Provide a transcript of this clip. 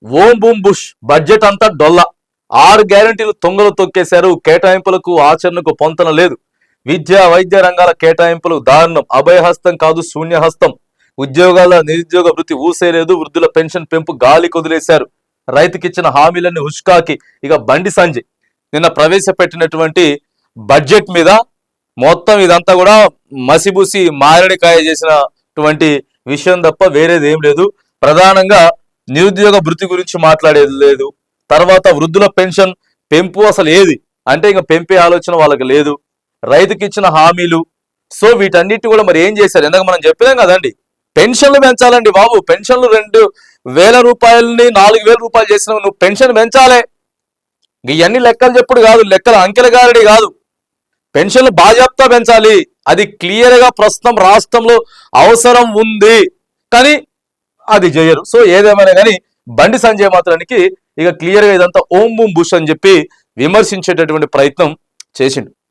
ఓం boom bush budget అంతా డొల్ల. 6 గ్యారెంటీలు తొంగలు తొక్కేశారు. కేటాయింపులకు ఆచరణకు పొంతన లేదు. విద్య వైద్య రంగాల కేటాయింపులు దారుణం. అభయహస్తం కాదు శూన్యహస్తం. ఉద్యోగాల నిరుద్యోగ వృత్తి ఊసేలేదు. వృద్ధుల పెన్షన్ పెంపు గాలి కొదిలేశారు. రైతుకిచ్చిన హామీలన్నీ హుష్కాకి. ఇక బండి సంజయ్ నిన్న ప్రవేశపెట్టినటువంటి బడ్జెట్ మీద మొత్తం ఇదంతా కూడా మసిబూసి మారడికాయ చేసినటువంటి విషయం తప్ప వేరేది ఏం లేదు. ప్రధానంగా నిరుద్యోగ వృత్తి గురించి మాట్లాడేది లేదు. తర్వాత వృద్ధుల పెన్షన్ పెంపు అసలు ఏది అంటే ఇంకా పెంపే ఆలోచన వాళ్ళకి లేదు. రైతుకి ఇచ్చిన హామీలు. సో వీటన్నిటి కూడా మరి ఏం చేశారు? ఎందుకు మనం చెప్పినాం కదండి, పెన్షన్లు పెంచాలండి బాబు. పెన్షన్లు 2,000 రూపాయలని 4,000 రూపాయలు చేసినావు, నువ్వు పెన్షన్ పెంచాలే. ఇవన్నీ లెక్కలు చెప్పుడు కాదు, లెక్కలు అంకెల గారడి కాదు. పెన్షన్లు బాజాప్తా పెంచాలి. అది క్లియర్ గా ప్రస్తుతం రాష్ట్రంలో అవసరం ఉంది, కానీ అది చేయరు. సో ఏదేమైనా కానీ బండి సంజయ్ మాత్రానికి ఇక క్లియర్ గా ఇదంతా ఓం బూమ్ బుష్ అని చెప్పి విమర్శించేటటువంటి ప్రయత్నం చేసిండు.